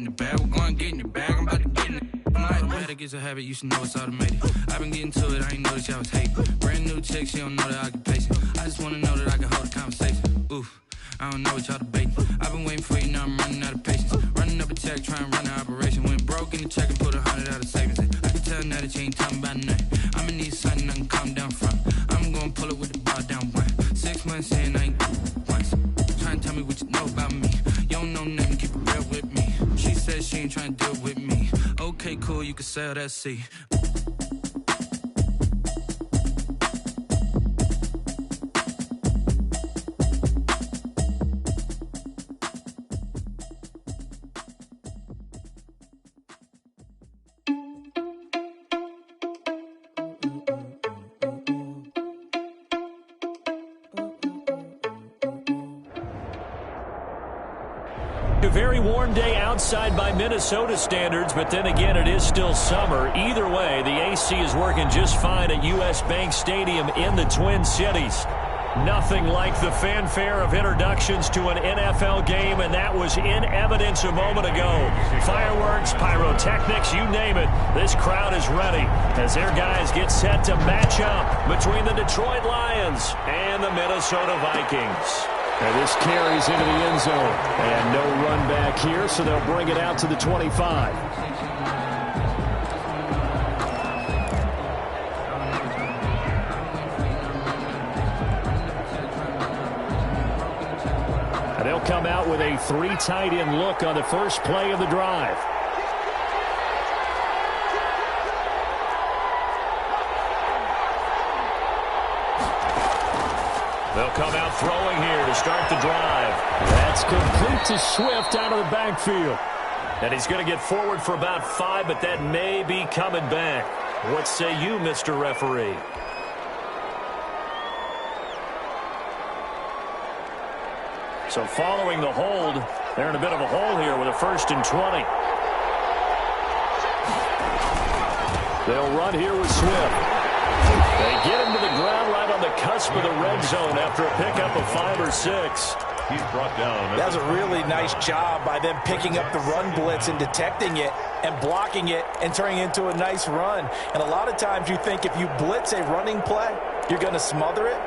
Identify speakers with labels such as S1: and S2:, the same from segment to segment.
S1: in the bag. We're going get in the bag. I'm about to get in it. Automatic is a habit, you should know it's automated. I've been getting to it, I ain't know that y'all was hating. Brand new chick, she don't know the occupation. I just wanna know that I can hold a conversation. Oof, I don't know what y'all debating. I've been waiting for you, now I'm running out of patience. Running up a check, trying to run an operation. Went broke in the check and put 100 out of savings. I can tell now that you ain't talking about nothing. I'ma need something I can calm down from. I'm gonna pull it with the bar down one. 6 months in, I ain't once. Trying to tell me what you know about me. You don't know nothing, keep it real with me. She said she ain't trying to deal with me. Okay, cool, you can sell that seat.
S2: A very warm day outside by Minnesota standards, but then again, it is still summer. Either way, the AC is working just fine at U.S. Bank Stadium in the Twin Cities. Nothing like the fanfare of introductions to an NFL game, and that was in evidence a moment ago. Fireworks, pyrotechnics, you name it. This crowd is ready as their guys get set to match up between the Detroit Lions and the Minnesota Vikings.
S3: And this carries into the end zone. And no run back here, so they'll bring it out to the 25. And they'll come out with a 3 tight end look on the first play of the drive.
S2: They'll come out throwing here to start the drive.
S3: That's complete to Swift out of the backfield.
S2: And he's going to get forward for about 5, but that may be coming back. What say you, Mr. Referee? So following the hold, they're in a bit of a hole here with a 1st and 20.
S3: They'll run here with Swift.
S2: They get him to the ground right on the cusp of the red zone after a pickup of 5 or 6.
S4: He's brought down.
S5: That was a really nice job by them picking up the run blitz and detecting it and blocking it and turning it into a nice run. And a lot of times you think if you blitz a running play, you're going to smother it.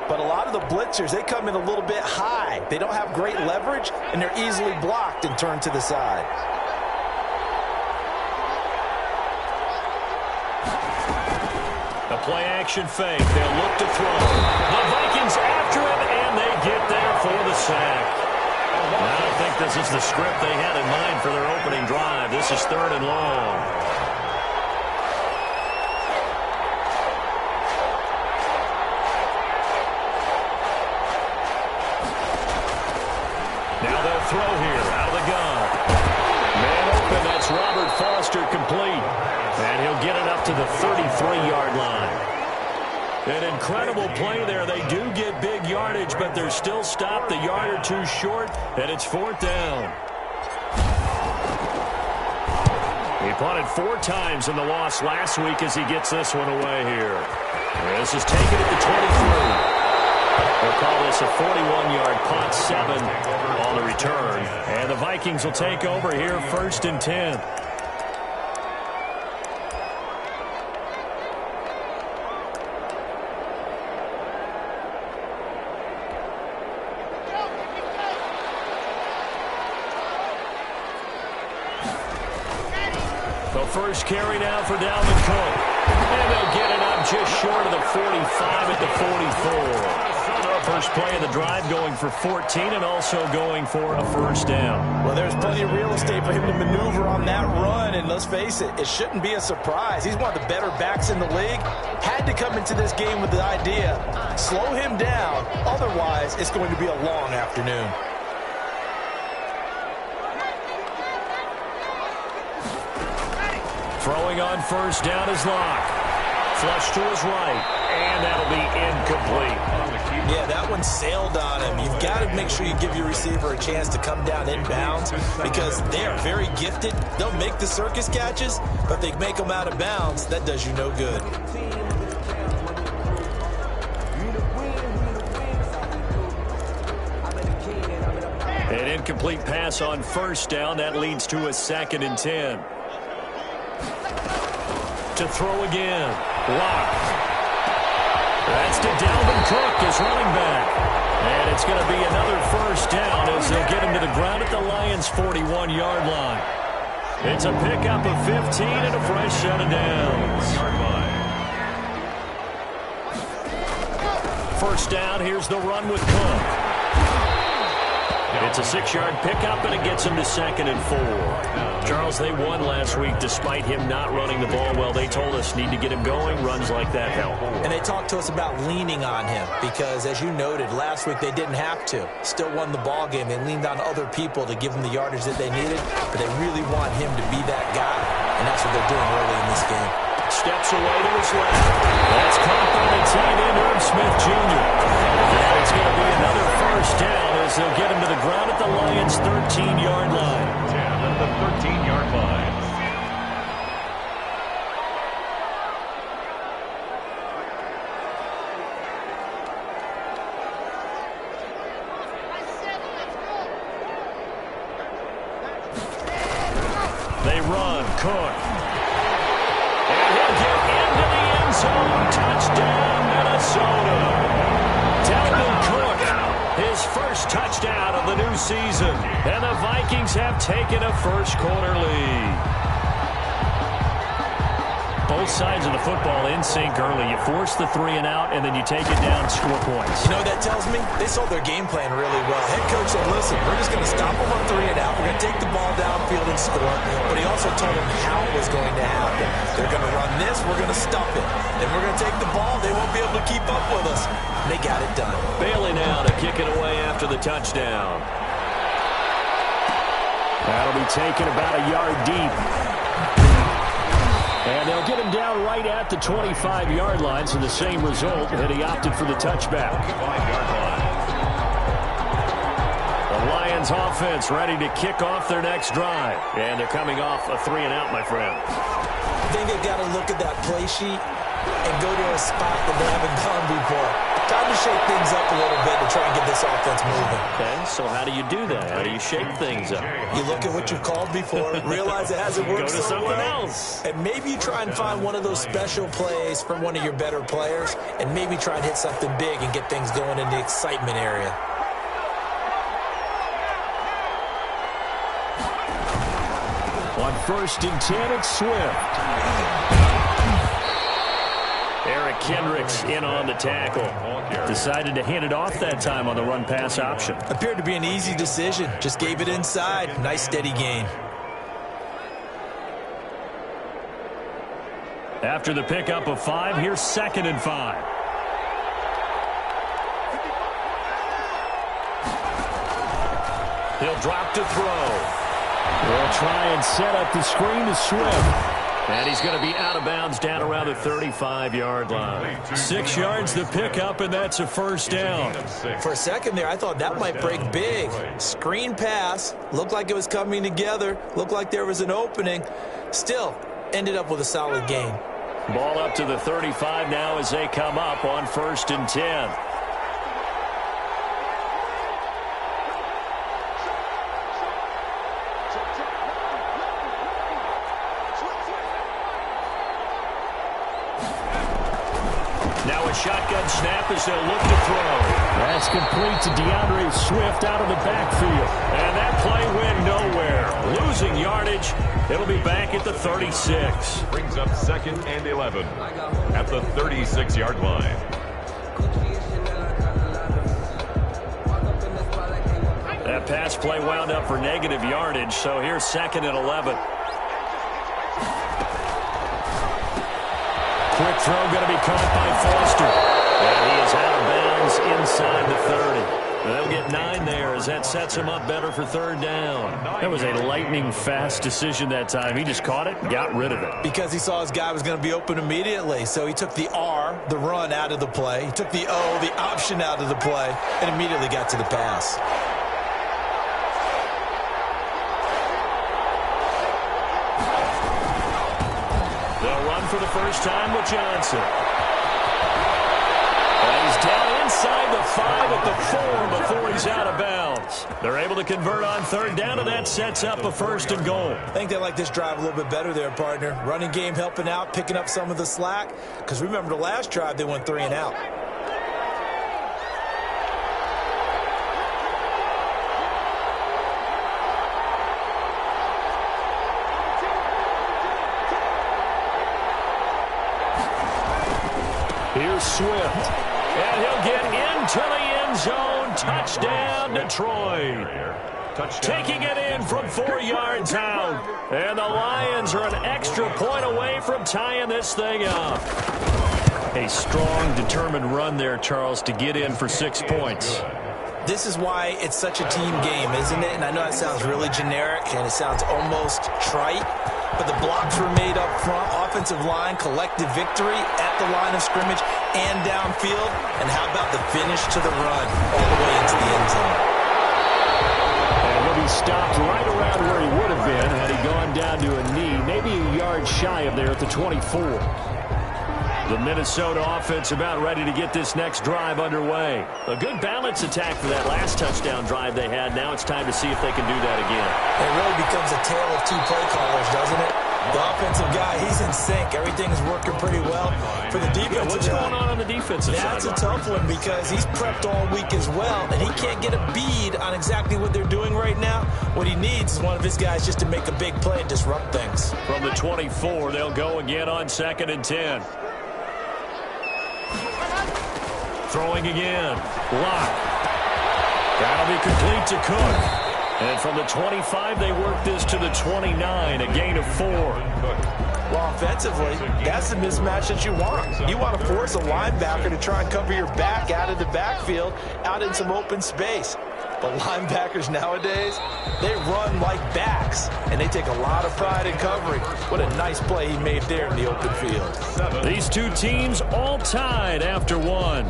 S5: But a lot of the blitzers, they come in a little bit high. They don't have great leverage, and they're easily blocked and turned to the side.
S2: The play-action fake. They'll look to throw. The Vikings after him, and they get there for the sack. I don't think this is the script they had in mind for their opening drive. This is 3rd and long. Now they'll throw here out of the gun. Man open, that's Robert Foster complete. And he'll get it up to the 33-yard line. An incredible play there. They do get big yardage, but they're still stopped a yard or 2 short, and it's 4th down. He punted 4 times in the loss last week as he gets this one away here. This is taken at the 23. They'll call this a 41-yard punt, 7 on the return. And the Vikings will take over here 1st and 10. The first carry now for Dalvin Cook. And they'll get it up just short of the 45 at the 44. First play of the drive going for 14 and also going for a 1st down.
S5: Well, there's plenty of real estate for him to maneuver on that run. And let's face it, it shouldn't be a surprise. He's one of the better backs in the league. Had to come into this game with the idea, slow him down. Otherwise, it's going to be a long afternoon.
S2: Throwing on 1st down is Locke. Flush to his right, and that'll be incomplete.
S5: Yeah, that one sailed on him. You've got to make sure you give your receiver a chance to come down inbounds because they are very gifted. They'll make the circus catches, but they make them out of bounds. That does you no good.
S2: It Incomplete pass on first down. That leads to a 2nd and 10. To throw again. Blocked. That's to Dalvin Cook, his running back. And it's going to be another first down as they'll get him to the ground at the Lions' 41-yard line. It's a pickup of 15 and a fresh set of downs. First down, here's the run with Cook. It's a 6-yard pickup, and it gets him to 2nd and 4. Charles, they won last week despite him not running the ball well. They told us need to get him going. Runs like that help.
S5: And they talked to us about leaning on him because, as you noted, last week they didn't have to. Still won the ball game. They leaned on other people to give them the yardage that they needed, but they really want him to be that guy, and that's what they're doing early in this game.
S2: Steps away to his left. That's caught by the tight end, Herb Smith Jr. And it's going to be another first down as they'll get him to the ground at the Lions' 13-yard line.
S3: At the 13-yard line.
S2: They run. Cook. And he'll get into the end zone. Touchdown, Minnesota. Dalvin Cook, his first touchdown of the new season. And the Vikings have taken a first-quarter lead. Both sides of the football in sync early. You force the 3 and out, and then you take it down, score points.
S5: You know what that tells me? They sold their game plan really well. Head coach said, listen, we're just going to stop them on 3 and out. We're going to take the ball downfield and score. But he also told them how it was going to happen. They're going to run this. We're going to stop it. Then we're going to take the ball. They won't be able to keep up with us. And they got it done.
S2: Bailey now to kick it away after the touchdown. That'll be taken about a yard deep. And they'll get him down right at the 25-yard line, so the same result, and he opted for the touchback.
S3: 5-yard line.
S2: The Lions offense ready to kick off their next drive. And they're coming off a 3 and out, my friend.
S5: I think they've got to look at that play sheet and go to a spot that they haven't gone before. Time to shake things up a little bit to try and get this offense moving.
S2: Okay, so how do you do that? How do you shake things up?
S5: You look at what you've called before, realize it hasn't worked
S2: Go to
S5: so
S2: something
S5: well,
S2: else.
S5: and maybe you try and find one of those special plays from one of your better players, and maybe try and hit something big and get things going in the excitement area.
S2: On 1st and 10, it's Swift. Eric Kendricks in on the tackle. Decided to hand it off that time on the run-pass option.
S5: Appeared to be an easy decision. Just gave it inside. Nice steady gain.
S2: After the pickup of 5, here's 2nd and 5. He'll drop to throw. They'll try and set up the screen to Swift. And he's going to be out of bounds down around the 35-yard line. 6 yards the pickup, and that's a first down.
S5: For a second there, I thought that might break big. Screen pass. Looked like it was coming together. Looked like there was an opening. Still, ended up with a solid gain.
S2: Ball up to the 35 now as they come up on 1st and 10. Now a shotgun snap as they'll look to throw. That's complete to DeAndre Swift out of the backfield. And that play went nowhere. Losing yardage. It'll be back at the 36.
S3: Brings up 2nd and 11 at the 36-yard line.
S2: That pass play wound up for negative yardage, so here's 2nd and 11. Quick throw going to be caught by Foster. And he is out of bounds inside the 30. They'll get 9 there as that sets him up better for 3rd down. That was a lightning-fast decision that time. He just caught it and got rid of it.
S5: Because he saw his guy was going to be open immediately. So he took the R, the run, out of the play. He took the O, the option, out of the play, and immediately got to the pass. They'll run for the first time with Johnson. And he's
S2: down inside the 5 at the 4 before he's out of bounds. They're able to convert on third down, and that sets up a first and goal.
S5: I think they like this drive a little bit better there, partner. Running game helping out, picking up some of the slack. Because remember the last drive, they went 3 and out.
S2: Here's Swift. And he'll get into the end zone. Touchdown, Detroit. Taking it in from 4 yards out. And the Lions are an extra point away from tying this thing up. A strong, determined run there, Charles, to get in for 6 points.
S5: This is why it's such a team game, isn't it? And I know that sounds really generic, and it sounds almost trite. But the blocks were made up front. Offensive line, collective victory at the line of scrimmage and downfield. And how about the finish to the run all the way into the end zone?
S3: And he'll be stopped right around where he would have been had he gone down to a knee, maybe a yard shy of there at the 24. The Minnesota offense about ready to get this next drive underway. A good balance attack for that last touchdown drive they had. Now it's time to see if they can do that again.
S5: It really becomes a tale of 2 play callers, doesn't it? The offensive guy, he's in sync. Everything's working pretty well. For the defensive
S2: what's going on the defensive side?
S5: That's a tough one because he's prepped all week as well, and he can't get a bead on exactly what they're doing right now. What he needs is one of his guys just to make a big play and disrupt things.
S2: From the 24, they'll go again on 2nd and 10. Throwing again. Lock. That'll be complete to Cook. And from the 25, they work this to the 29, a gain of 4.
S5: Well, offensively, that's the mismatch that you want. You want to force a linebacker to try and cover your back out of the backfield, out in some open space. But linebackers nowadays, they run like backs, and they take a lot of pride in covering. What a nice play he made there in the open field.
S2: These two teams all tied after 1.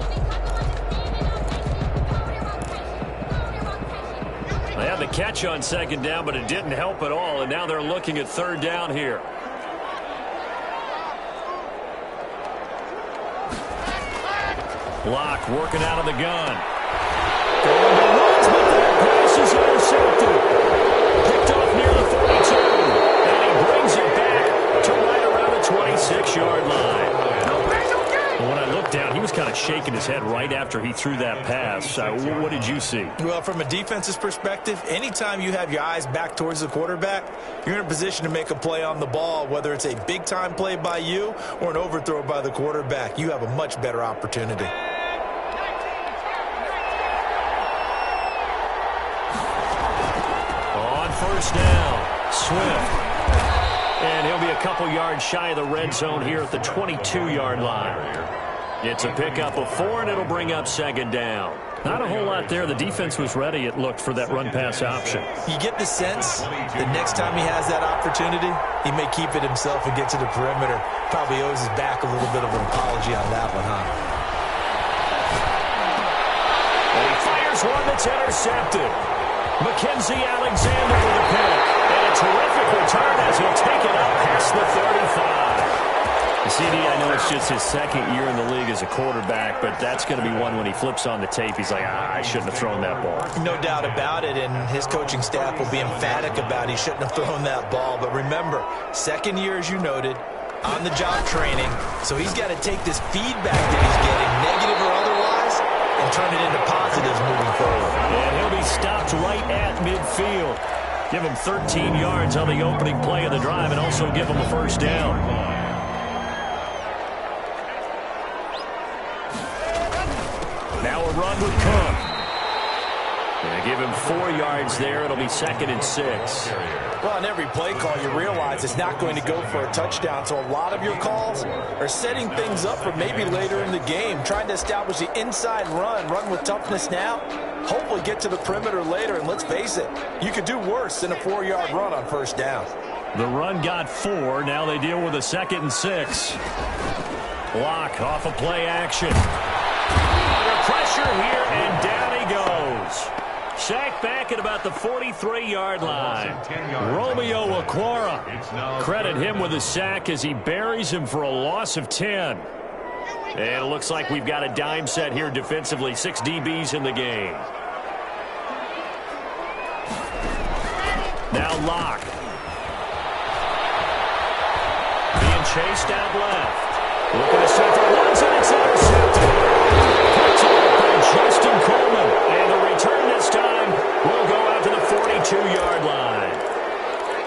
S2: They had the catch on 2nd down, but it didn't help at all, and now they're looking at 3rd down here. Block working out of the gun. Going to runs, but that pass is intercepted. Picked off near the 42, and he brings it back to right around the 26-yard line. When I looked down, he was kind of shaking his head right after he threw that pass. What did you see?
S5: Well, from a defense's perspective, anytime you have your eyes back towards the quarterback, you're in a position to make a play on the ball, whether it's a big-time play by you or an overthrow by the quarterback. You have a much better opportunity.
S2: On 1st down, Swift. And he'll be a couple yards shy of the red zone here at the 22-yard line. It's a pickup of 4, and it'll bring up 2nd down. Not a whole lot there. The defense was ready, it looked, for that run-pass option.
S5: You get the sense that next time he has that opportunity, he may keep it himself and get to the perimeter. Probably owes his back a little bit of an apology on that one, huh?
S2: And he fires one that's intercepted. Mackenzie Alexander with a pick. And a terrific return as he'll take it up past the 35. CD, I know it's just his 2nd year in the league as a quarterback, but that's going to be one when he flips on the tape. He's like, I shouldn't have thrown that ball.
S5: No doubt about it, and his coaching staff will be emphatic about he shouldn't have thrown that ball. But remember, 2nd year, as you noted, on-the-job training, so he's got to take this feedback that he's getting, negative or otherwise, and turn it into positives moving forward.
S2: And he'll be stopped right at midfield. Give him 13 yards on the opening play of the drive and also give him a 1st down. Now a run with Cook. Going to give him 4 yards there. It'll be 2nd and 6.
S5: Well, on every play call, you realize it's not going to go for a touchdown. So a lot of your calls are setting things up for maybe later in the game, trying to establish the inside run with toughness now, hopefully get to the perimeter later. And let's face it, you could do worse than a 4-yard run on 1st down.
S2: The run got 4. Now they deal with a 2nd and 6. Block off of play action. Under pressure here, and down he goes. Sacked back at about the 43-yard line. Romeo Okwara. Credit him with a sack as he buries him for a loss of 10.
S3: And it looks like we've got a dime set here defensively. 6 DBs in the game. Now Locke. Being chased out left. Looking to set for once, and it's intercepted. Picked off by Justin Coleman. And the return this time will go out to the 42-yard line.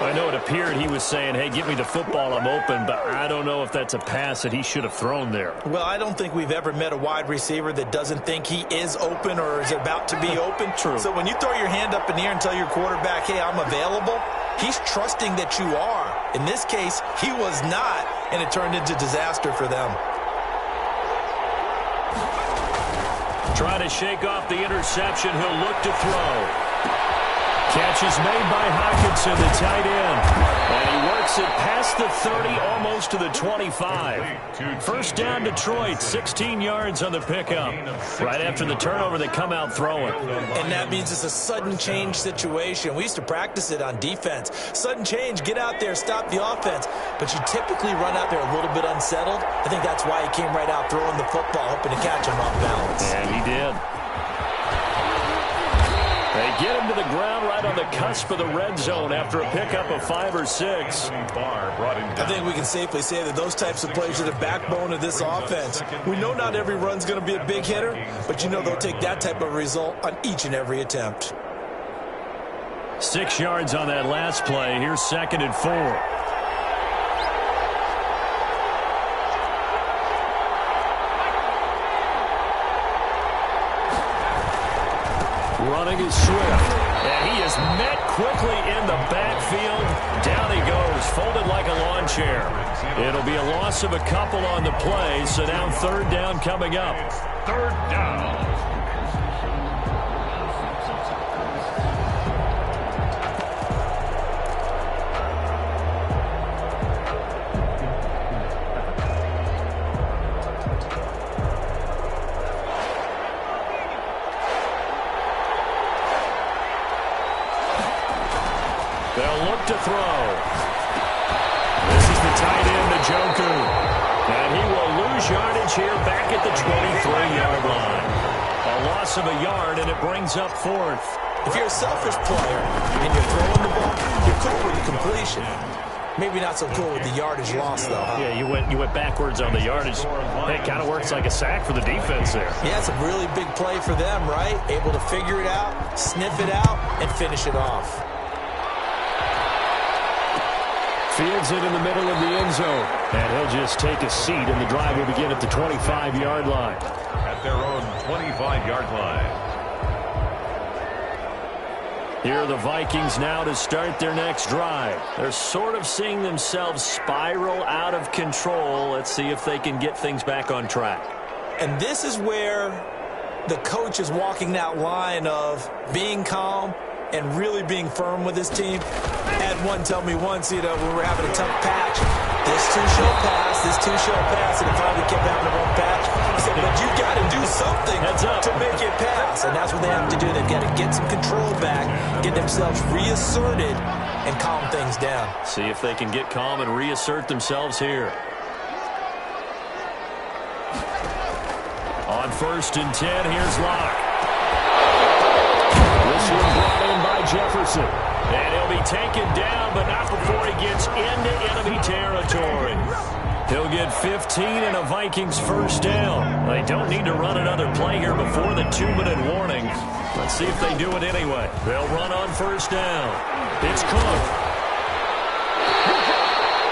S3: I know it appeared he was saying, hey, give me the football, I'm open, but I don't know if that's a pass that he should have thrown there.
S5: Well, I don't think we've ever met a wide receiver that doesn't think he is open or is about to be open.
S3: True.
S5: So when you throw your hand up in the air and tell your quarterback, hey, I'm available, he's trusting that you are. In this case, he was not, and it turned into disaster for them.
S3: Trying to shake off the interception, he'll look to throw. Catch is made by Hockenson, the tight end. And he works it past the 30, almost to the 25. First down, Detroit, 16 yards on the pickup. Right after the turnover, they come out throwing.
S5: And that means it's a sudden change situation. We used to practice it on defense. Sudden change, get out there, stop the offense. But you typically run out there a little bit unsettled. I think that's why he came right out throwing the football, hoping to catch him off balance.
S3: And he did. They get him to the ground right on the cusp of the red zone after a pickup of 5 or 6.
S5: I think we can safely say that those types of plays are the backbone of this offense. We know not every run's going to be a big hitter, but you know they'll take that type of result on each and every attempt.
S3: 6 yards on that last play. Here's 2nd and 4. Running is Swift, and he is met quickly in the backfield. Down he goes, folded like a lawn chair. It'll be a loss of a couple on the play, so now 3rd down coming up.
S4: 3rd down.
S3: They'll look to throw. This is the tight end, Njoku. And he will lose yardage here back at the 23-yard line. A loss of a yard, and it brings up 4th.
S5: If you're a selfish player and you're throwing the ball, you're cool with the completion. Maybe not so cool with the yardage loss, though. Huh?
S3: Yeah, you went backwards on the yardage. It kind of works like a sack for the defense there.
S5: Yeah, it's a really big play for them, right? Able to figure it out, sniff it out, and finish it off.
S3: Fields it in the middle of the end zone. And he'll just take a seat, and the drive will begin at the 25-yard line.
S4: At their own 25-yard line.
S3: Here are the Vikings now to start their next drive. They're sort of seeing themselves spiral out of control. Let's see if they can get things back on track.
S5: And this is where the coach is walking that line of being calm and really being firm with his team. I had one tell me once, when we were having a tough patch, this too shall pass, and it finally kept having a rough patch. He said, but you got to do something to make it pass, and that's what they have to do. They've got to get some control back, get themselves reasserted, and calm things down.
S3: See if they can get calm and reassert themselves here. On 1st and 10, here's Locke. This one brought in by Jefferson. And he'll be taken down, but not before he gets into enemy territory. He'll get 15 and a Vikings first down. They don't need to run another play here before the 2-minute warning. Let's see if they do it anyway. They'll run on 1st down. It's Cook.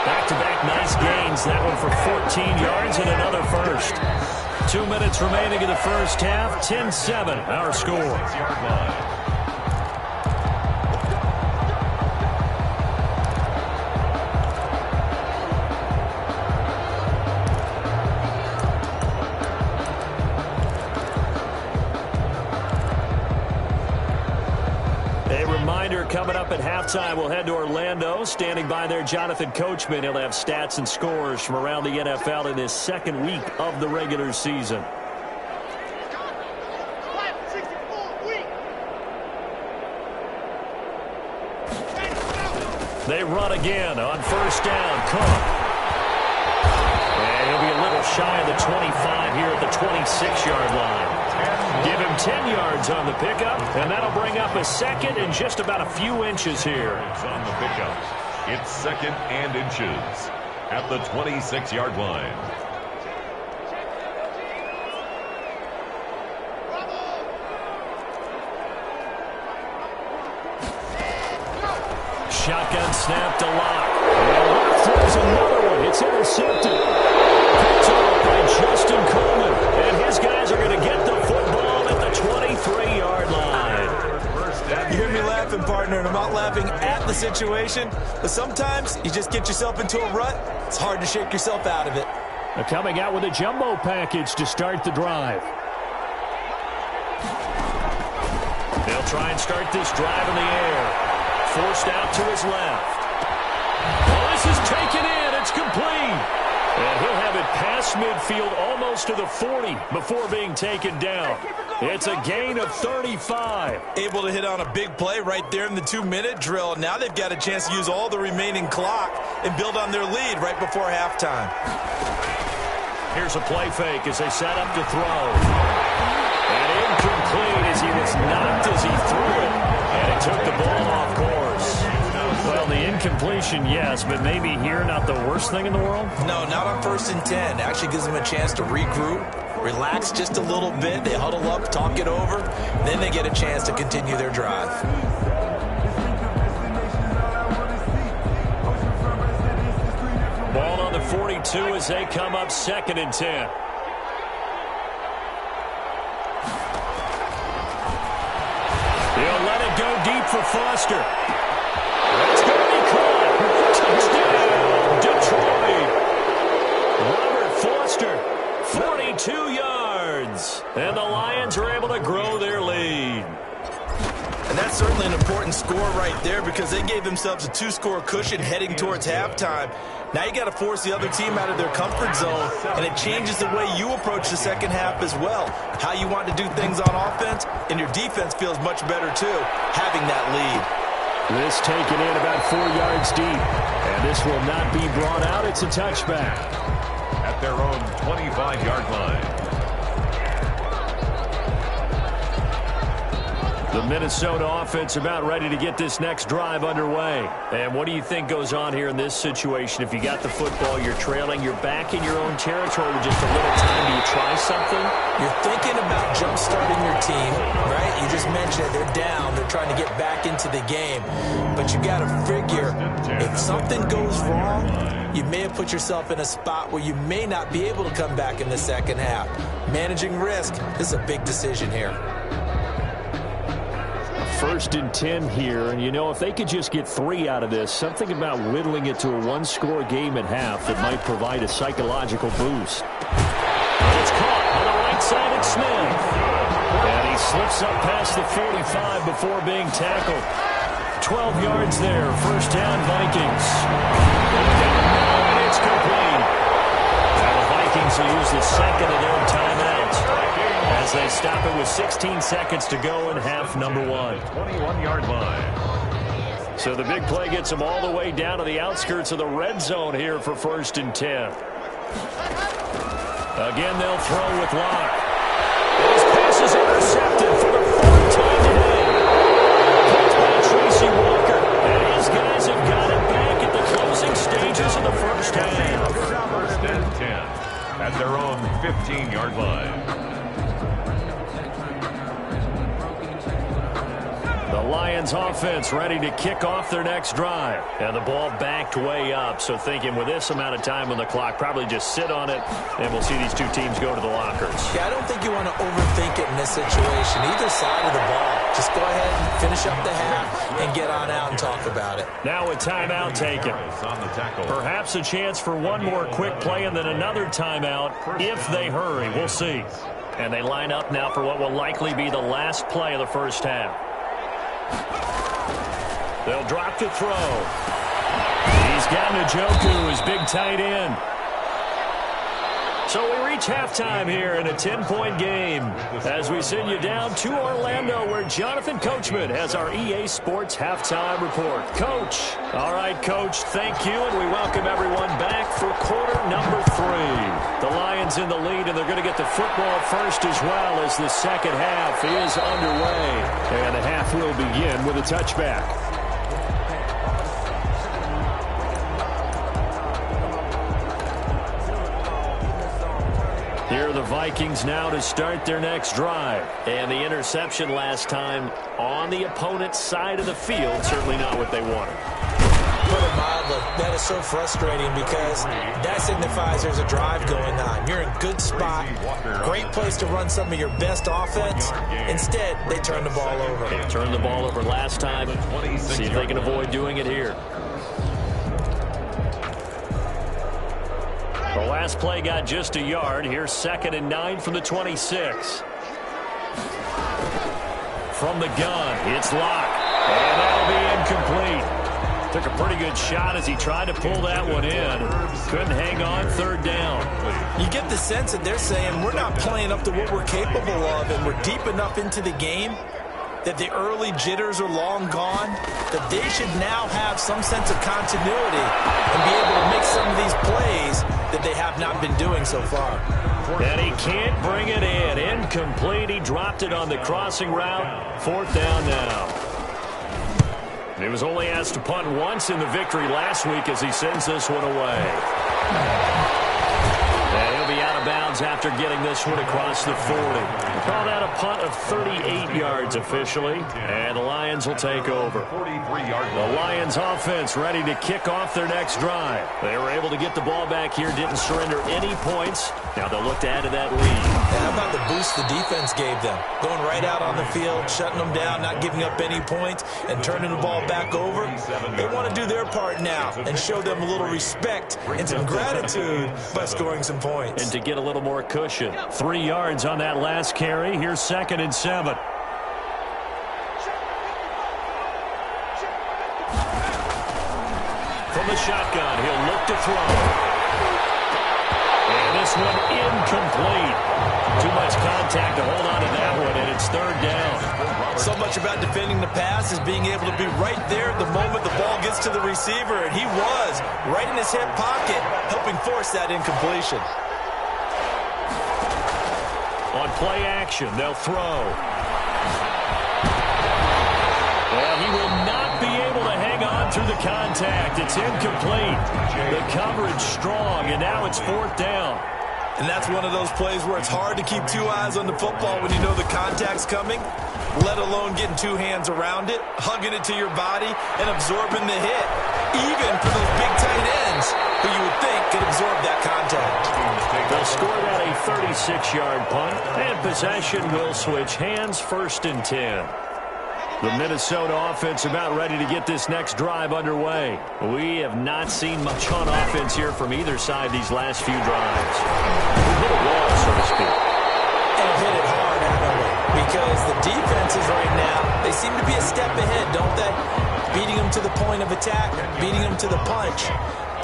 S3: Back-to-back nice gains. That one for 14 yards and another first. 2 minutes remaining in the first half. 10-7, our score. Coming up at halftime, we'll head to Orlando. Standing by there, Jonathan Coachman. He'll have stats and scores from around the NFL in his 2nd week of the regular season. They run again on 1st down. Cook. And
S2: He'll be a little shy of the 25 here at the 26-yard line. Give him 10 yards on the pickup, and that'll bring up a second and just about a few inches here.
S4: On the pickup, it's second and inches at the 26-yard line.
S2: Shotgun snap to Locke. And throws another one. It's intercepted. Picked off by Justin Coleman. And his guys are going to get the football at the 23-yard line.
S5: You hear me laughing, partner, and I'm not laughing at the situation, but sometimes you just get yourself into a rut. It's hard to shake yourself out of it.
S2: They're coming out with a jumbo package to start the drive. They'll try and start this drive in the air. Forced out to his left. Well, this is taken in. It's complete. And he'll have it past midfield almost to the 40 before being taken down. It's a gain of 35.
S5: Able to hit on a big play right there in the 2-minute drill. Now they've got a chance to use all the remaining clock and build on their lead right before halftime.
S2: Here's a play fake as they set up to throw. And incomplete as he was knocked as he threw it. And he took the ball off course. Well, the incompletion, yes, but maybe here not the worst thing in the world?
S5: No, not on 1st and 10. Actually gives them a chance to regroup, relax just a little bit. They huddle up, talk it over. Then they get a chance to continue their drive.
S2: Ball on the 42 as they come up 2nd and 10. He'll let it go deep for Foster. It's going to be caught. Touchdown, Detroit. Robert Foster, 42 yards. And the Lions are able to grow their lead.
S5: And that's certainly an important score right there because they gave themselves a 2-score cushion heading towards halftime. Now you got to force the other team out of their comfort zone, and it changes the way you approach the second half as well. How you want to do things on offense, and your defense feels much better too, having that lead.
S2: This taken in about 4 yards deep, and this will not be brought out. It's a touchback.
S4: At their own 25-yard line.
S2: The Minnesota offense about ready to get this next drive underway. And what do you think goes on here in this situation? If you got the football, you're trailing, you're back in your own territory with just a little time. Do you try something?
S5: You're thinking about jump-starting your team, right? You just mentioned it. They're down. They're trying to get back into the game. But you got to figure if something goes wrong, you may have put yourself in a spot where you may not be able to come back in the second half. Managing risk, this is a big decision here.
S2: 1st and 10 here, and you know, if they could just get 3 out of this, something about whittling it to a 1-score game at half that might provide a psychological boost. It's caught on the right side at Smith. And he slips up past the 45 before being tackled. 12 yards there, 1st down Vikings. And it's complete. And the Vikings will use the second of their timeouts as they stop it with 16 seconds to go in half number 1.
S4: 21-yard line.
S2: So the big play gets them all the way down to the outskirts of the red zone here for 1st and 10. Again, they'll throw with Locke. His pass is intercepted for the 4th time today. Caught by Tracy Walker. And his guys have got it back at the closing stages of the first half.
S4: 1st and 10 at their own 15-yard line.
S2: The Lions offense ready to kick off their next drive. And the ball backed way up. So thinking with this amount of time on the clock, probably just sit on it, and we'll see these two teams go to the lockers.
S5: Yeah, I don't think you want to overthink it in this situation. Either side of the ball. Just go ahead and finish up the half and get on out and talk about it.
S2: Now a timeout taken. Perhaps a chance for one more quick play and then another timeout if they hurry. We'll see. And they line up now for what will likely be the last play of the first half. They'll drop to throw. He's got Njoku, his big tight end. So we reach halftime here in a 10-point game as we send you down to Orlando where Jonathan Coachman has our EA Sports halftime report. Coach. All right, Coach, thank you, and we welcome everyone back for quarter number 3. The Lions in the lead, and they're going to get the football first as well as the second half is underway. And the half will begin with a touchback. Here are the Vikings now to start their next drive. And the interception last time on the opponent's side of the field, certainly not what they wanted.
S5: Put it mildly, that is so frustrating because that signifies there's a drive going on. You're in a good spot, great place to run some of your best offense. Instead, they turn the ball over.
S2: They turned the ball over last time. See if they can avoid doing it here. The last play got just a yard. Here's 2nd and 9 from the 26. From the gun, it's locked. And that'll be incomplete. Took a pretty good shot as he tried to pull that one in. Couldn't hang on, 3rd down.
S5: You get the sense that they're saying we're not playing up to what we're capable of, and we're deep enough into the game that the early jitters are long gone, that they should now have some sense of continuity and be able to make some of these plays that they have not been doing so far.
S2: And he can't bring it in. Incomplete. He dropped it on the crossing route. 4th down now. He was only asked to punt once in the victory last week as he sends this one away. And he'll be out of bounds after getting this one across the 40. Call that a punt of 38 yards officially. And the Lions will take over. The Lions offense ready to kick off their next drive. They were able to get the ball back here, didn't surrender any points. Now they'll look to add to that lead.
S5: And how about the boost the defense gave them? Going right out on the field, shutting them down, not giving up any points, and turning the ball back over. They want to do their part now and show them a little respect and some gratitude by scoring some points.
S2: And to get a little more cushion. 3 yards on that last carry. Here's 2nd and 7. From the shotgun, he'll look to throw. And this one incomplete. Too much contact to hold on to that one, and it's 3rd down.
S5: So much about defending the pass is being able to be right there the moment the ball gets to the receiver, and he was right in his hip pocket, helping force that incompletion.
S2: On play action, they'll throw. Well, he will not be able to hang on through the contact. It's incomplete. The coverage strong, and now it's 4th down.
S5: And that's one of those plays where it's hard to keep 2 eyes on the football when you know the contact's coming, let alone getting 2 hands around it, hugging it to your body, and absorbing the hit, even for those big tight ends who you would think could absorb that contact.
S2: They'll score that a 36-yard punt, and possession will switch hands, 1st and 10. The Minnesota offense about ready to get this next drive underway. We have not seen much on offense here from either side these last few drives. We've hit a wall, so to speak.
S5: And hit it hard, haven't we? Because the defenses right now, they seem to be a step ahead, don't they? Beating them to the point of attack, beating them to the punch.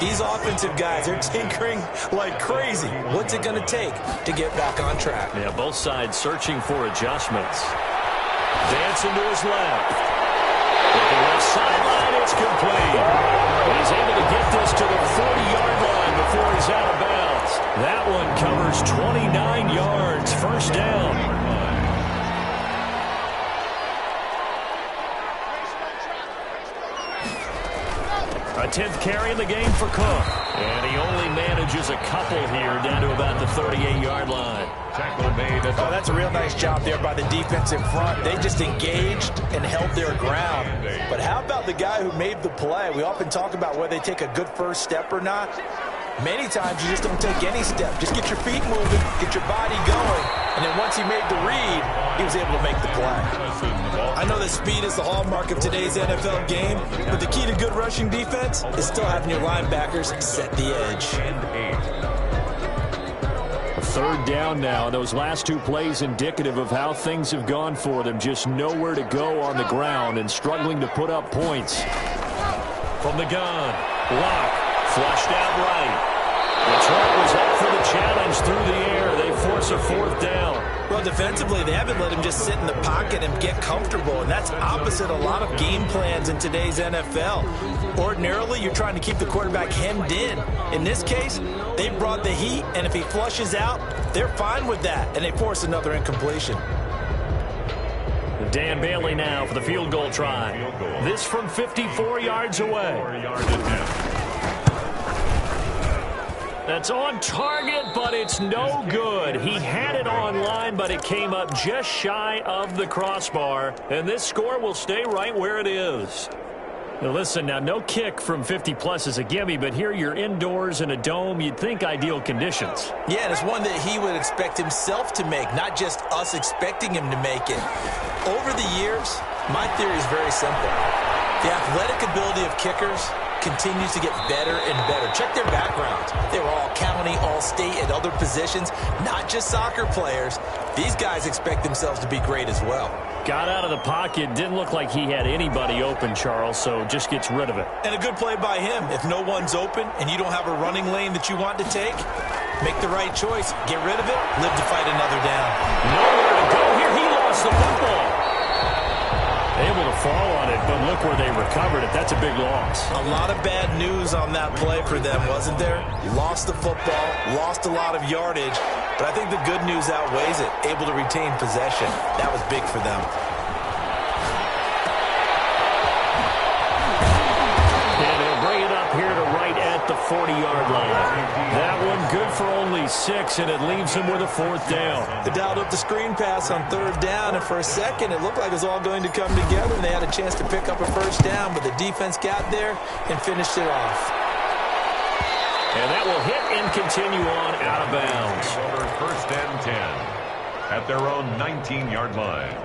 S5: These offensive guys are tinkering like crazy. What's it going to take to get back on track?
S2: Yeah, both sides searching for adjustments. Dancing to his left. Looking left sideline, it's complete. He's able to get this to the 40-yard line before he's out of bounds. That one covers 29 yards, 1st down. A 10th carry in the game for Cook. And he only manages a couple here down to about the 38-yard line.
S5: Oh, that's a real nice job there by the defensive front. They just engaged and held their ground. But how about the guy who made the play? We often talk about whether they take a good first step or not. Many times you just don't take any step. Just get your feet moving, get your body going, and then once he made the read, he was able to make the play. I know that speed is the hallmark of today's NFL game, but the key to good rushing defense is still having your linebackers set the edge.
S2: 3rd down now, and those last 2 plays indicative of how things have gone for them. Just nowhere to go on the ground and struggling to put up points. From the gun, Lock, flushed out right. Detroit was up for the challenge through the air. They force a 4th down.
S5: Well, defensively, they haven't let him just sit in the pocket and get comfortable, and that's opposite a lot of game plans in today's NFL. Ordinarily, you're trying to keep the quarterback hemmed in. In this case, they brought the heat, and if he flushes out, they're fine with that, and they force another incompletion.
S2: Dan Bailey now for the field goal try. This from 54 yards away. That's on target, but it's no good. He had it on line, but it came up just shy of the crossbar. And this score will stay right where it is. Now listen, now no kick from 50-plus is a gimme, but here you're indoors in a dome. You'd think ideal conditions.
S5: Yeah, and it's one that he would expect himself to make, not just us expecting him to make it. Over the years, my theory is very simple. The athletic ability of kickers continues to get better and better. Check their backgrounds. They were all county, all state, at other positions, not just soccer players. These guys expect themselves to be great as well.
S2: Got out of the pocket, didn't look like he had anybody open, Charles, so just gets rid of it.
S5: And a good play by him. If no one's open and you don't have a running lane that you want to take, make the right choice. Get rid of it, live to fight another down.
S2: Nowhere to go here. He lost the football. Able to fall on it, but look where they recovered it. That's a big loss.
S5: A lot of bad news on that play for them, wasn't there? Lost the football, lost a lot of yardage, but I think the good news outweighs it. Able to retain possession. That was big for them.
S2: And he'll bring it up here to right at the 40-yard line. That one good for only 6, and it leaves him with a 4th down.
S5: They dialed up the screen pass on 3rd down, and for a second it looked like it was all going to come together, and they had a chance to pick up a 1st down, but the defense got there and finished it off.
S2: And that will hit and continue on out of bounds.
S4: 1st and 10 at their own 19-yard line.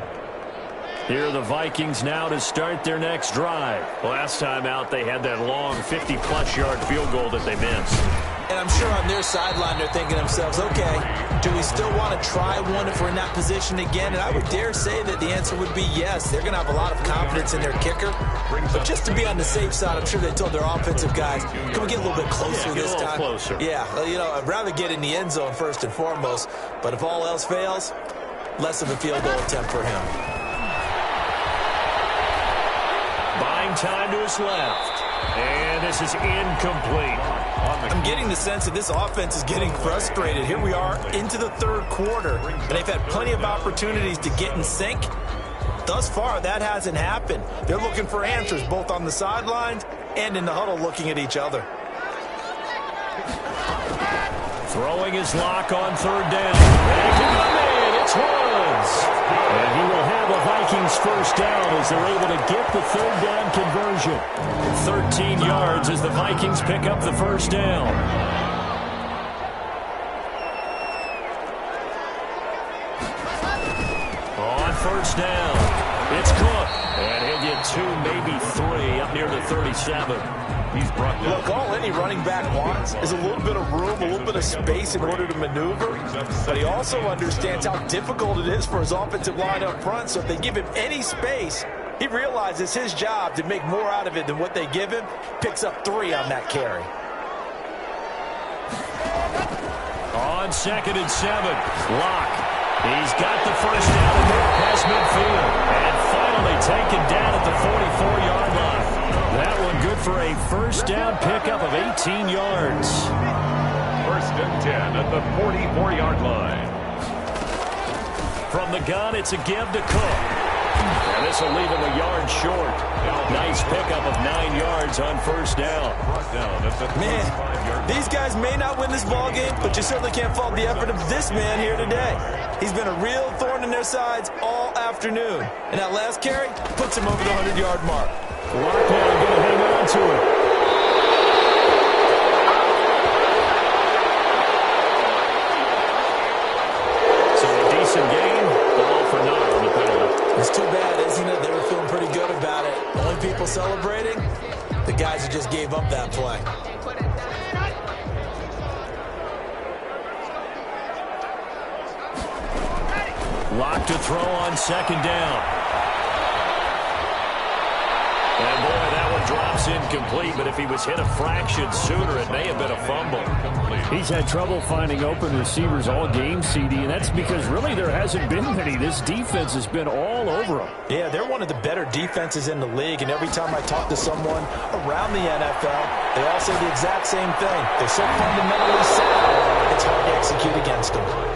S2: Here are the Vikings now to start their next drive. Last time out, they had that long 50-plus yard field goal that they missed.
S5: And I'm sure on their sideline they're thinking to themselves, okay, do we still want to try one if we're in that position again? And I would dare say that the answer would be yes. They're going to have a lot of confidence in their kicker. But just to be on the safe side, I'm sure they told their offensive guys, can we get a little bit closer this time?
S2: Closer.
S5: Yeah, you know, I'd rather get in the end zone first and foremost. But if all else fails, less of a field goal attempt for him.
S2: Buying time to his left. And this is incomplete.
S5: I'm getting the sense that this offense is getting frustrated. Here we are into the 3rd quarter, and they've had plenty of opportunities to get in sync. Thus far, that hasn't happened. They're looking for answers both on the sidelines and in the huddle looking at each other.
S2: Throwing his lock on 3rd down. And it can come in. It's Woods. And he will have a Vikings 1st down as they're able to get the 3rd down conversion. 13 yards as the Vikings pick up the 1st down. On 1st down, it's Cook. And he'll get 2, maybe 3 up near the 37.
S4: He's brought down.
S5: Look, all any running back wants is a little bit of room, a little bit of space in order to maneuver. But he also understands how difficult it is for his offensive line up front. So if they give him any space, he realizes his job to make more out of it than what they give him. Picks up 3 on that carry.
S2: On 2nd and 7, Locke. He's got the 1st down and they're past midfield. And finally taken down at the 44-yard line. That one good for a 1st down pickup of 18 yards.
S4: 1st and 10 at the 44-yard line.
S2: From the gun, it's a give to Cook. And this will leave him a yard short. Nice pickup of 9 yards on 1st down.
S5: Man, these guys may not win this ball game, but you certainly can't fault the effort of this man here today. He's been a real thorn in their sides all afternoon. And that last carry puts him over the 100-yard mark.
S2: Lockdown going to hang on to it. So a decent game, but all for naught on the penalty.
S5: It's too bad, isn't it? They were feeling pretty good about it. Only people celebrating, the guys who just gave up that play.
S2: Lock to throw on 2nd down. And boy, that one drops pass incomplete, but if he was hit a fraction sooner, it may have been a fumble.
S3: He's had trouble finding open receivers all game, CD, and that's because really there hasn't been many. This defense has been all over him.
S5: Yeah, they're one of the better defenses in the league, and every time I talk to someone around the NFL, they all say the exact same thing. They're so fundamentally sound, it's hard to execute against them.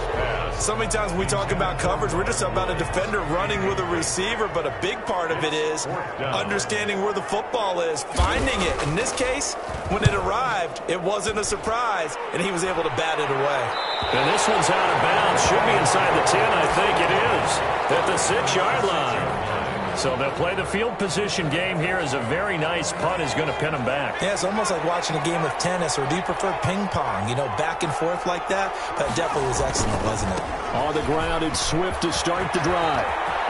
S5: So many times when we talk about coverage, we're just about a defender running with a receiver, but a big part of it is understanding where the football is, finding it. In this case, when it arrived, it wasn't a surprise, and he was able to bat it away.
S2: And this one's out of bounds. Should be inside the 10, I think it is, at the 6-yard line. So they'll play the field position game here as a very nice punt is going to pin them back.
S5: Yeah, it's almost like watching a game of tennis, or do you prefer ping pong? You know, back and forth like that? That definitely was excellent, wasn't it?
S3: On the ground, it's Swift to start the drive.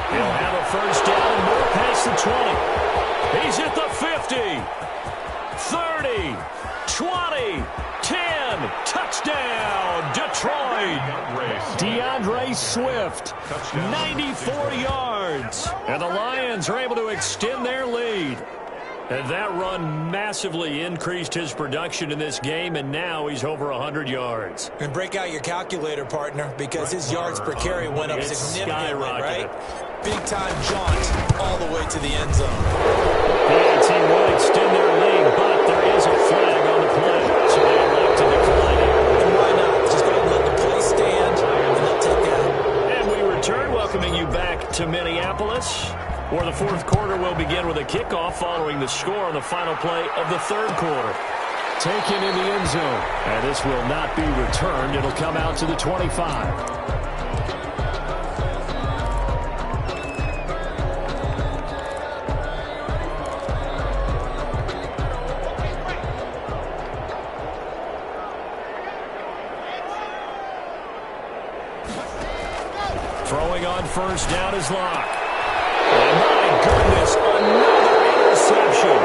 S2: He'll have a first down and more past the 20. He's at the 50, 30, 20, 10. Touchdown, Detroit.
S3: DeAndre Swift,
S2: 94 yards. And the Lions are able to extend their lead. And that run massively increased his production in this game, and now he's over 100 yards.
S5: And break out your calculator, partner, because his yards per carry went up significantly, right? Big-time jaunt all the way to the end zone.
S2: The team will extend their lead, but there is a flag on the play, so they elect to decline it.
S5: And why not? Just go ahead and let the play stand, and they'll take that.
S2: And we return, welcoming you back to Minneapolis, where the fourth quarter will begin with a kickoff following the score on the final play of the third quarter.
S3: taken in the end zone. And this will not be returned. It'll come out to the 25.
S2: Throwing on first down is Locke. And my goodness, another interception.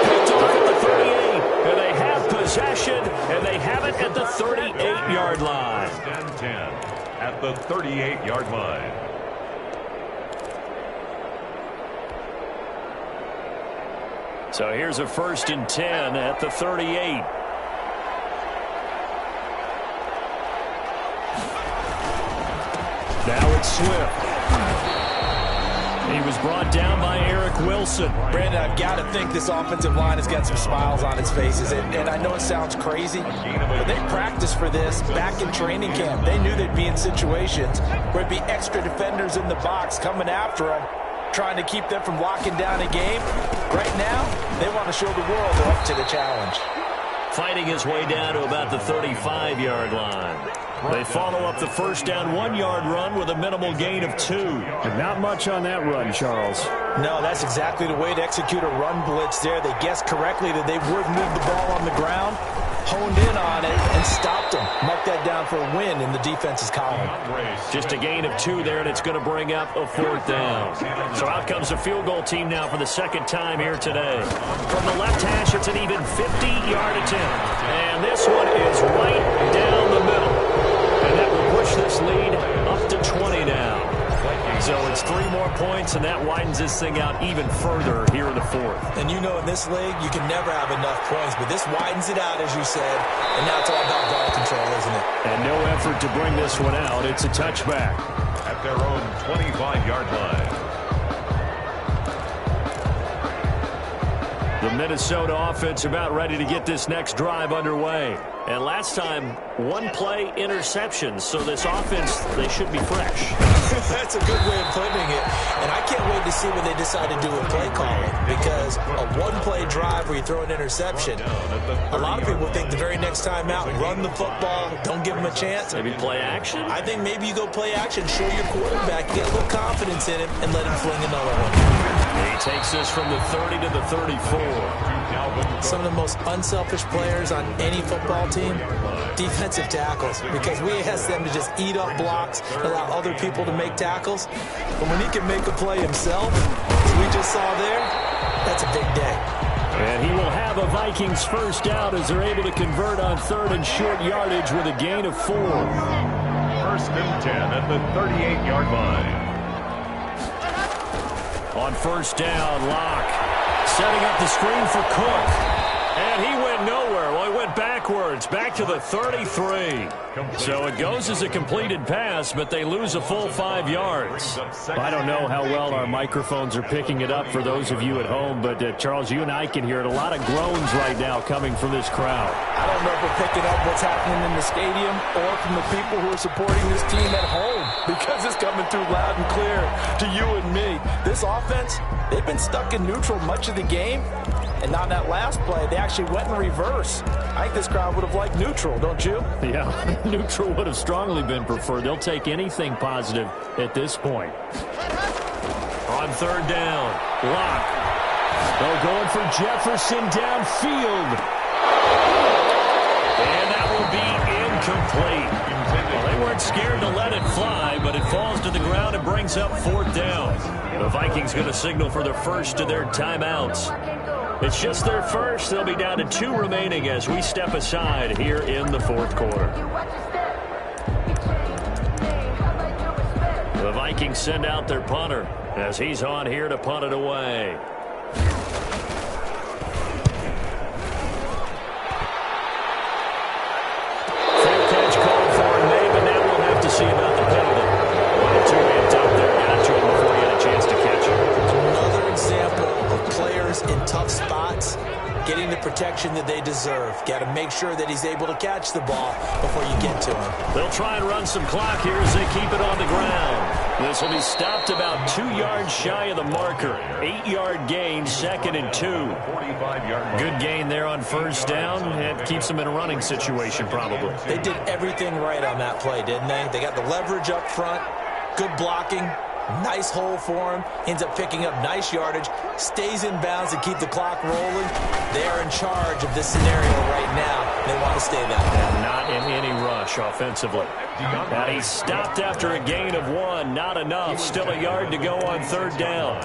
S2: Picked off at the 38. And they have possession, and they have it at the 38-yard line.
S4: 10 at the 38-yard line.
S2: So here's a 1st and 10 at the 38. Now it's Swift. He was brought down by Eric Wilson.
S5: Brandon, I've got to think this offensive line has got some smiles on its faces. And I know it sounds crazy, but they practiced for this back in training camp. They knew they'd be in situations where it'd be extra defenders in the box coming after them, trying to keep them from locking down a game. Right now, they want to show the world they're up to the challenge.
S2: Fighting his way down to about the 35-yard line. They follow up the first down 1-yard run with a minimal gain of 2.
S3: And not much on that run, Charles.
S5: No, that's exactly the way to execute a run blitz there. They guessed correctly that they would move the ball on the ground, honed in on it, and stopped them. Mark that down for a win in the defense's column.
S2: Just a gain of 2 there, and it's going to bring up a 4th down. So out comes the field goal team now for the second time here today. From the left hash, it's an even 50-yard attempt. And this one is right down the middle. And that will push this lead up to 20 now. So it's 3 more points, and that widens this thing out even further here in the 4th.
S5: And you know in this league, you can never have enough points, but this widens it out, as you said, and now it's all about ball control, isn't it?
S3: And no effort to bring this one out. It's a touchback.
S4: At their own 25-yard line.
S2: The Minnesota offense about ready to get this next drive underway. And last time, 1-play interception. So this offense, they should be fresh.
S5: That's a good way of putting it. And I can't wait to see what they decide to do with play calling. Because a 1-play drive where you throw an interception, a lot of people think the very next time out, run the football, don't give them a chance.
S2: Maybe play action?
S5: I think maybe you go play action, show your quarterback, get a little confidence in him, and let him fling another one.
S2: He takes this from the 30 to the 34.
S5: Some of the most unselfish players on any football team, defensive tackles, because we ask them to just eat up blocks and allow other people to make tackles. But when he can make a play himself, as we just saw there, that's a big day.
S3: And he will have a Vikings first down as they're able to convert on 3rd and short yardage with a gain of 4.
S4: 1st and 10 at the 38-yard line.
S2: On first down, Locke Setting up the screen for Cook. And he went nowhere. Well, he went backwards, back to the 33. So it goes as a completed pass, but they lose a full 5 yards. I don't know how well our microphones are picking it up for those of you at home, but Charles, you and I can hear it. A lot of groans right now coming from this crowd.
S5: I don't know if we're picking up what's happening in the stadium or from the people who are supporting this team at home, because it's coming through loud and clear to you and me. This offense, they've been stuck in neutral much of the game. And on that last play, they actually went in reverse. I think this crowd would have liked neutral, don't you?
S2: Yeah, neutral would have strongly been preferred. They'll take anything positive at this point. On third down, Locke. They're going for Jefferson downfield. And that will be incomplete. Well, they weren't scared to let it fly, but it falls to the ground and brings up fourth down. The Vikings going to signal for their first of their timeouts. It's just their first. They'll be down to 2 remaining as we step aside here in the fourth quarter. The Vikings send out their punter as he's on here to punt it away. Fair catch called for and made, but now we'll have to see about the penalty. Well, 2-man dump there. Got to him before he had a chance to catch him.
S5: Another example of players in tough spots getting the protection that they deserve. Got to make sure that he's able to catch the ball before you get to him.
S2: They'll try and run some clock here as they keep it on the ground. This will be stopped about 2 yards shy of the marker. 8-yard gain, 2nd and 2. Good gain there on first down. It keeps them in a running situation probably.
S5: They did everything right on that play, didn't they? They got the leverage up front, good blocking, nice hole for him, ends up picking up nice yardage, stays in bounds to keep the clock rolling. They're in charge of this scenario right now. They want to stay that way.
S2: And not in any rush offensively. And he stopped after a gain of 1. Not enough. Still a yard to go on third down.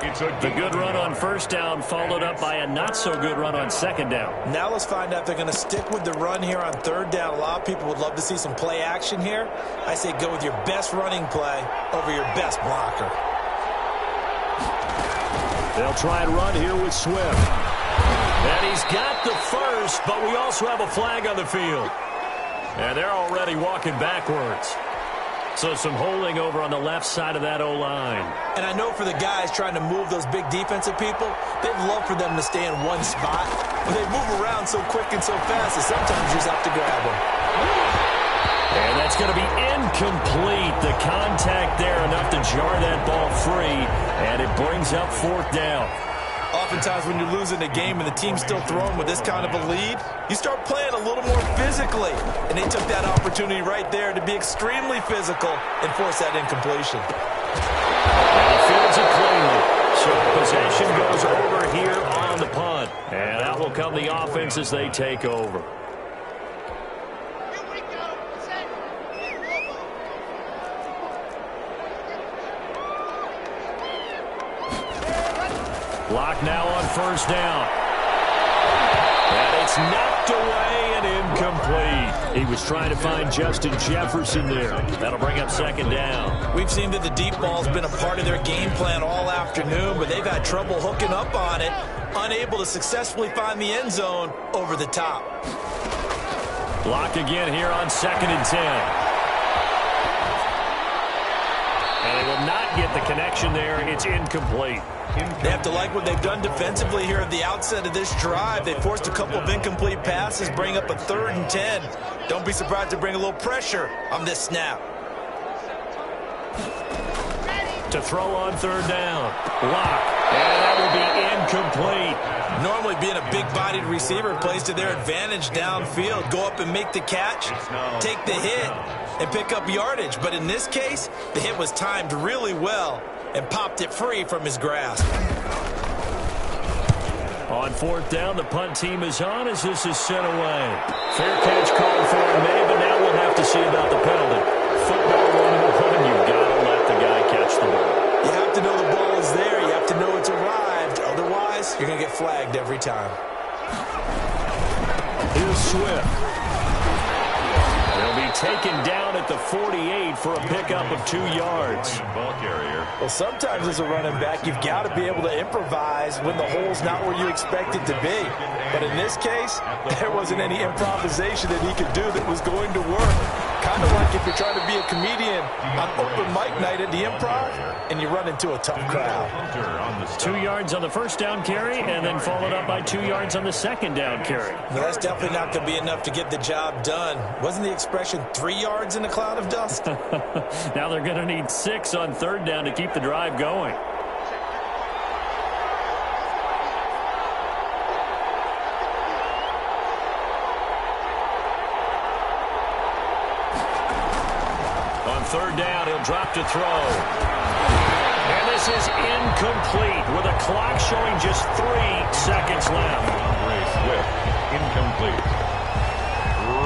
S2: The good run on first down followed up by a not-so-good run on second down.
S5: Now let's find out if they're going to stick with the run here on third down. A lot of people would love to see some play action here. I say go with your best running play over your best blocker.
S2: They'll try and run here with Swift. And he's got the first, but we also have a flag on the field. And they're already walking backwards. So some holding over on the left side of that O-line.
S5: And I know for the guys trying to move those big defensive people, they'd love for them to stay in one spot. But they move around so quick and so fast that sometimes you just have to grab them.
S2: And that's going to be incomplete. The contact there enough to jar that ball free. And it brings up fourth down.
S5: Oftentimes when you're losing a game and the team's still throwing with this kind of a lead, you start playing a little more physically. And they took that opportunity right there to be extremely physical and force that incompletion.
S2: And he fields it cleanly. So possession goes over here on the punt. And out will come the offense as they take over. Lock now on first down. And it's knocked away and incomplete. He was trying to find Justin Jefferson there. That'll bring up second down.
S5: We've seen that the deep ball's been a part of their game plan all afternoon, but they've had trouble hooking up on it, unable to successfully find the end zone over the top.
S2: Lock again here on 2nd and 10. And they will not get the connection there. It's incomplete.
S5: They have to like what they've done defensively here at the outset of this drive. They forced a couple of incomplete passes, bring up a 3rd and 10. Don't be surprised to bring a little pressure on this snap.
S2: To throw on third down. Lock. And that will be incomplete.
S5: Normally being a big-bodied receiver plays to their advantage downfield. Go up and make the catch, take the hit, and pick up yardage. But in this case, the hit was timed really well and popped it free from his grasp.
S2: On fourth down, the punt team is on as this is sent away. Fair catch called for and made, but now we'll have to see about the penalty. Football 101, you've got to let the guy catch the ball.
S5: You have to know the ball is there. You have to know it's arrived. Otherwise, you're going to get flagged every time.
S2: Here's Swift. They'll be taken down at the 48 for a pickup of 2 yards.
S4: Ball carrier.
S5: Well, sometimes as a running back, you've got to be able to improvise when the hole's not where you expect it to be. But in this case, there wasn't any improvisation that he could do that was going to work. Kind of like if you're trying to be a comedian on open mic night at the Improv and you run into a tough crowd.
S2: 2 yards on the first down carry and then followed up by 2 yards on the second down carry.
S5: Well, that's definitely not going to be enough to get the job done. Wasn't the expression 3 yards in a cloud of dust?
S2: Now they're going to need 6 on third down to keep the drive going. On third down, he'll drop to throw. And this is incomplete with a clock showing just 3 seconds left.
S4: Swift, incomplete.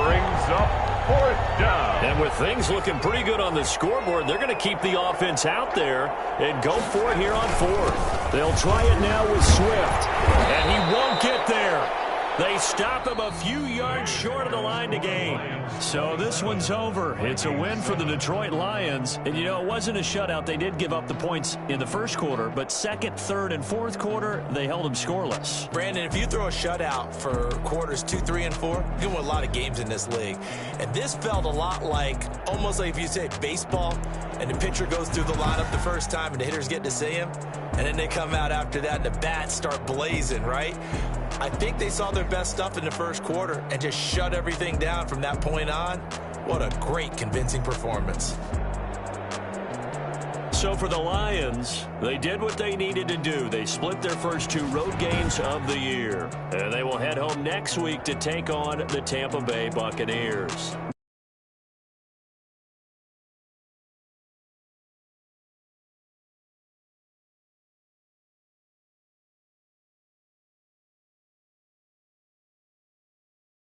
S4: Brings up fourth down.
S2: And with things looking pretty good on the scoreboard, they're going to keep the offense out there and go for it here on fourth. They'll try it now with Swift. And he won't get there. They stop him a few yards short of the line to gain. So this one's over. It's a win for the Detroit Lions. And, you know, it wasn't a shutout. They did give up the points in the first quarter. But second, third, and fourth quarter, they held them scoreless.
S5: Brandon, if you throw a shutout for quarters 2, 3, and 4, you're going to win a lot of games in this league. And this felt a lot like, almost like if you say baseball, and the pitcher goes through the lineup the first time and the hitters get to see him, and then they come out after that and the bats start blazing, right? I think they saw their best stuff in the first quarter and just shut everything down from that point on. What a great, convincing performance.
S2: So for the Lions, they did what they needed to do. They split their first 2 road games of the year. And they will head home next week to take on the Tampa Bay Buccaneers.